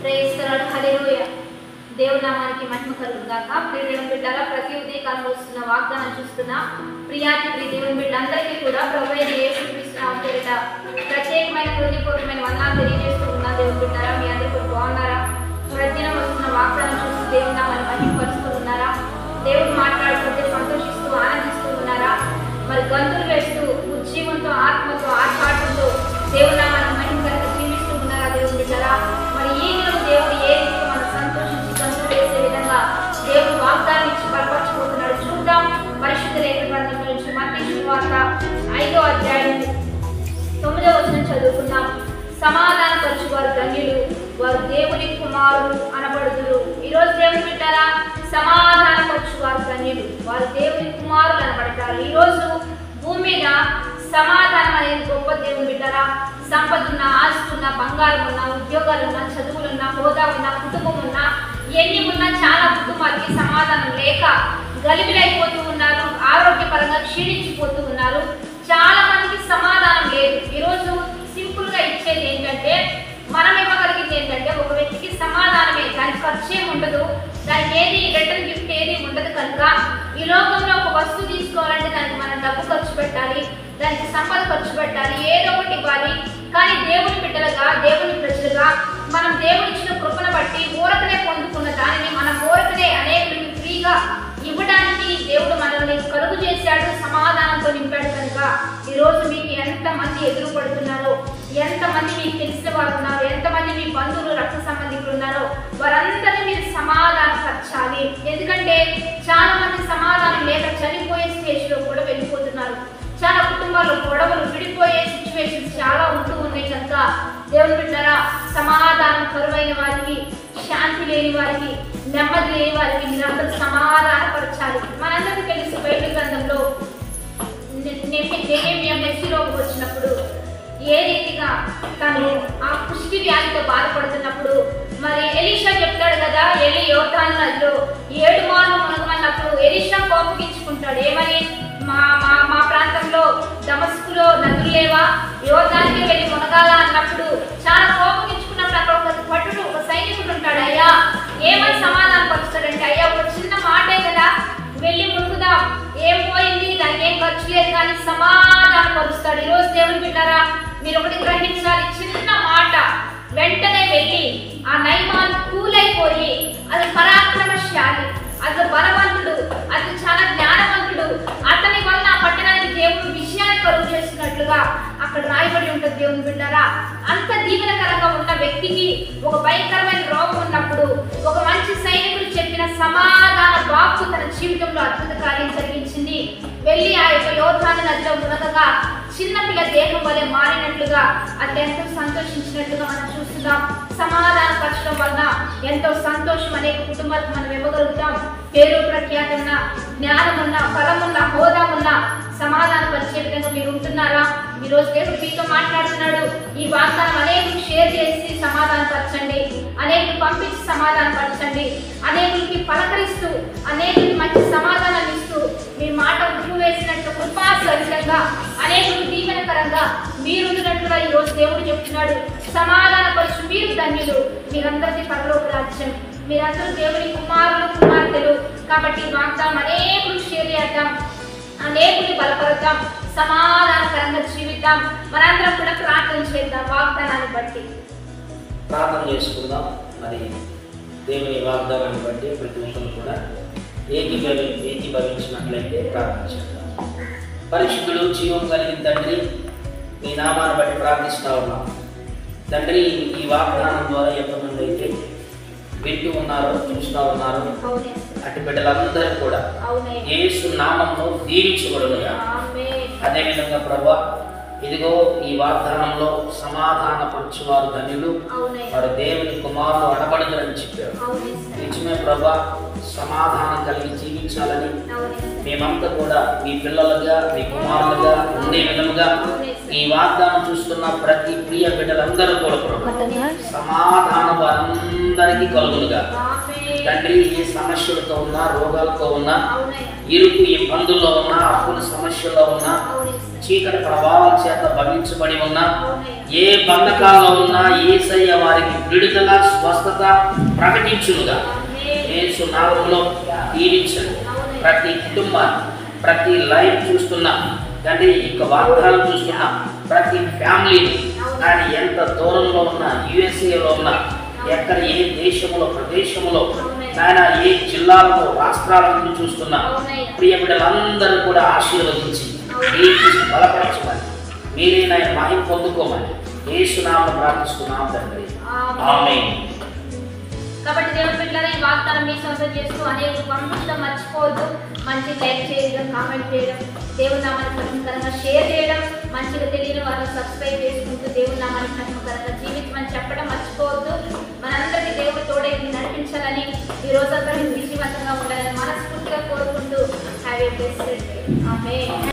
Praise lord హల్లెలూయా. దేవుని నామానికి మహిమ కలుగును గాక. ప్రియమైన బిడ్డలారా, ప్రతి ఉదయకాలం వస్తున్న వాగ్దానం చూస్తున్న ప్రియాతి దేవుని బిడ్డలందరికీ కూడా ప్రభువైన యేసుక్రీస్తు నామమున పేరిట ప్రత్యేకమైన హృదయపూర్వకమైన వందనాలు తెలియజేస్తూ ఉన్నాను. దేవుని బిడ్డలారా, మీ అందరూ కూడా బాగున్నారా? ప్రతిదినం వస్తున్న వాగ్దానం చూస్తూ దేవుని నామాన్ని మహిమపరుస్తూ ఉన్నారా? దేవుడు మాట్లాడుతుంటే సంతోషిస్తూ ఆనందిస్తూ ఉన్నారా? మరి గంతులు వేస్తూ ఉజ్జీవంతో ఆత్మతో ఆర్భాటంతో దేవుని నామాన్ని మహిమకరంగా జీవిస్తూ ఉన్నారా? దేవుని బిడ్డలారా, మరి ఈ దినం దేవుడు ఏ రీతిగా మనం సంతోషించి గంతులు వేసే విధంగా దేవుడు వాగ్దానం ఇచ్చి బలపరచబోతున్నాడు. చూద్దాం. పరిశుద్ధ లేఖ గ్రంథం నుంచి మత్తయి సువార్త 5వ అధ్యాయం 9వ వచనం చదువుకుందాం. సమాధానపరచువారు ధన్యులు, వారు దేవుని కుమారులు అనబడుదురు. ఈరోజు దేవుని బిడ్డలారా, సమాధానపరచువారు ధన్యులు, వారు దేవుని కుమారులు అనబడతారు. ఈరోజు భూమి మీద సమాధానం అనేది గొప్ప. దేవుని బిడ్డలారా, సంపద ఉన్న, ఆస్తి ఉన్న, బంగారం ఉన్న, ఉద్యోగాలు ఉన్న, చదువులున్న, హోదా ఉన్న, కుటుంబం ఉన్న, ఎన్ని ఉన్నా చాలా కుటుంబాలకి సమాధానం లేక గలిబిలైపోతూ ఉన్నారు. ఆరోగ్యపరంగా క్షీణించిపోతూ ఉన్నారు. చాలా మందికి సమాధానం లేదు. ఈరోజు సింపుల్ గా ఇచ్చేది ఏంటంటే, మనం ఇవ్వగలిగింది ఏంటంటే, ఒక వ్యక్తికి సమాధానమే. దానికి ఖర్చు ఏమి ఉండదు, దానికి ఏది రిటర్న్ గిఫ్ట్ ఏది ఉండదు. కనుక ఈ లోకంలో ఒక వస్తువు తీసుకోవాలంటే దానికి మనం డబ్బు ఖర్చు పెట్టాలి, దానికి సంపద ఖర్చు పెట్టాలి, ఏదో ఒకటి ఇవ్వాలి. కానీ దేవుని బిడ్డలుగా, దేవుని ప్రజలుగా మనం దేవుడిచ్చిన కృపను బట్టి ఊరకనే పొందుకున్న దానిని మనం ఊరకనే అనేకులకి ఫ్రీగా ఇవ్వడానికి దేవుడు మనల్ని కలుగు చేశాడు, సమాధానంతో నింపాడు. కనుక ఈరోజు మీకు ఎంతమంది ఎదురు పడుతున్నారో, ఎంతమంది మీకు తెలిసిన వారు ఉన్నారో, ఎంతమంది మీ బంధువులు, రక్త సంబంధికులు ఉన్నారో వారందరినీ మీరు సమాధానపరచాలి. ఎందుకంటే చాలా మంది సమాధానం లేక చనిపోయే స్టేజ్లో కూడా వెళ్ళిపోతున్నారు. చాలా కుటుంబాల్లో గొడవలు, విడిపోయే సిచ్యువేషన్స్ చాలా ఉంటూ ఉన్నాయి. కనుక దేవుని బిడ్డలారా, సమాధానం కరువైన వారికి, శాంతి లేని వారికి, నెమ్మది లేని వారికి మీరందరూ సమాధానపరచాలి. మనందరికీ తెలిసి బైబిల్ గ్రంథంలో నెహెమ్యా మెస్సీలోకి వచ్చినప్పుడు ఏ రీతిగా తను ఆ కుష్టి వ్యాధితో బాధపడుతున్నప్పుడు మరి ఎలీషా చెప్తాడు కదా, ఎలి యోర్దాను నదిలో 7 మార్లు మునగమన్నప్పుడు ఎలీషా కోపగించుకుంటాడు. ఏమని? మా ప్రాంతంలో దమస్కులో నదులు లేవా, యోర్దానికి వెళ్ళి మునగాల అన్నప్పుడు చాలా కోపగించుకున్నప్పుడు అక్కడ ఒక భటుడు, ఒక సైనికుడు ఉంటాడు. అయ్యా ఏమని సమాధానం పరుస్తాడంటే, అయ్యా ఒక చిన్న మాటే కదా, వెళ్ళి మునుగుదాం, ఏం పోయింది, దానికి ఏం ఖర్చు లేదు, కానీ సమాధానం పరుస్తాడు. ఈరోజు దేవుని బిడ్డలారా, మీరు ఒకటి గ్రహించాలి. చిన్న మాట వెంటనే వెళ్ళి ఆ నయమాన్ కూలైపోయి, అది పరాక్రమశాలి, అది బలవంతుడు, అది చాలా జ్ఞానవంతుడు, అతని వల్ల ఆ పట్టణానికి దేవుడు విషయాన్ని కలుగు చేస్తున్నట్లుగా అక్కడ రాయబడి ఉంటుంది. దేవుని బిడ్డలారా, అంత దీవెనకరంగా ఉన్న వ్యక్తికి ఒక భయంకరమైన రోగం ఉన్నప్పుడు ఒక మంచి సైనికుడు చెప్పిన సమాధాన వాక్కు తన జీవితంలో అద్భుత కార్యం జరిగించింది. వెళ్ళి ఆ యొక్క యోర్దాను నదిలో మునగగా చిన్నపిల్ల దేహం వలె మారినట్లుగా అది ఎంతో సంతోషించినట్లుగా మనం చూస్తున్నాం. సమాధానపరచడం వలన ఎంతో సంతోషం అనేక కుటుంబాలకు మనం ఇవ్వగలుగుతాం. పేరు ప్రఖ్యాతి ఉన్న, జ్ఞానం ఉన్న, బలం ఉన్న, హోదా ఉన్న సమాధానపరిచే విధంగా మీరు ఉంటున్నారా? ఈరోజు దేవుడు మీతో మాట్లాడుతున్నాడు. ఈ వాగ్దానం అనేకులు షేర్ చేసి సమాధానపరచండి, అనేకులు పంపించి సమాధానపరచండి, అనేకులకి పలకరిస్తూ, అనేకులకి మంచి సమాధానం ఇస్తూ, మీ మాట ఉప్పు వేసినట్టు కృపాసహితంగా అనేకులు దీవెనకరంగా మీరున్నట్లుగా ఈరోజు దేవుడు చెప్తున్నాడు. సమాధానపరచు మీరు ధన్యులు, మీరందరికీ పరలోక రాజ్యం, మీరందరూ దేవుని కుమారులు, కుమార్తెలు. కాబట్టి వాగ్దానం అనేకులు షేర్ చేద్దాం, అనేకులు బలపరుద్దాం, సమాధానకరంగా జీవిద్దాం. మనందరం కూడా ప్రార్థన చేద్దాం. వాగ్దానాన్ని బట్టి ప్రార్థన చేసుకుందాం. మరి దేవుని వాగ్దానాన్ని బట్టి ప్రతి ఒక్కరు కూడా ఏకీభవించినట్లయితే ప్రార్థన చేద్దాం. పరిశుద్ధుడు, జీవం కలిగిన తండ్రి, మీ నామాన్ని బట్టి ప్రార్థిస్తూ ఉన్నాం. తండ్రి, ఈ వాగ్దానం ద్వారా ఎంతమంది అయితే వింటూ ఉన్నారో, చూస్తూ ఉన్నారో, అటు బిడ్డలందరూ కూడా యేసు నామములో దీవించబడుగా. అదేవిధంగా ప్రభువా, ఇదిగో ఈ వాగ్దానంలో సమాధానపరచువారు ధన్యులు, వారు దేవుని కుమారులు అనబడుదురని చెప్పారు. నిజమే ప్రభువా, సమాధానం కలిగి జీవించాలని మేమంతా కూడా మీ పిల్లలుగా, మీ కుమారులుగా ఉండే విధముగా ఈ వాగ్దానం చూస్తున్న ప్రతి ప్రియ బిడ్డలందరూ కూడా ప్రభువా సమాధానం వారందరికీ కలుగునుగా. తండ్రి, ఏ సమస్యలతో ఉన్నా, రోగాలతో ఉన్నా, ఇరుకు ఇబ్బందుల్లో ఉన్నా, అప్పుల సమస్యల్లో ఉన్నా, చీకటి ప్రభావం చేత బంధించబడి ఉన్న ఏ బంధకాల్లో ఉన్నా యేసయ్య వారికి విడుదల స్వస్థత ప్రకటించునుగా. యేసు నామములో దీవించండి ప్రతి కుటుంబాన్ని, ప్రతి లైఫ్ చూస్తున్నా తండ్రి, ఇక వాగ్దానం చూస్తున్నా ప్రతి ఫ్యామిలీని ఆయన ఎంత దూరంలో ఉన్నా, యుఎస్ఏలో ఉన్నా, ఎక్కడ ఏ దేశంలో ప్రదేశంలో ఆయన ఏ జిల్లాలలో రాష్ట్రాల నుండి చూస్తున్నా ప్రియ బిడ్డలందరూ కూడా ఆశీర్వదించి బలపరచమని, మీరే ఆయన మహిమ పొందుకోమని యేసునామములో ప్రార్థిస్తున్నాం తండ్రి. ఆమేన్. కాబట్టి దేవుని బిడ్డలారా, ఈ వాగ్దానం మీ సొంతం చేస్తూ అనేక పంపించడం మర్చిపోవద్దు. మంచి లైక్ చేయడం, కామెంట్ చేయడం, దేవుని నామానికి మహిమకరంగా షేర్ చేయడం, మంచిగా తెలియని వారిని సబ్స్క్రైబ్ చేసుకుంటూ దేవుని నామానికి మహిమకరంగా జీవితం చెప్పడం మర్చిపోవద్దు. మనందరికీ దేవుడు తోడే నడిపించాలని, ఈ రోజంతా విజయవంతంగా ఉండాలని మనస్ఫూర్తిగా కోరుకుంటూ have a blessed day. Amen.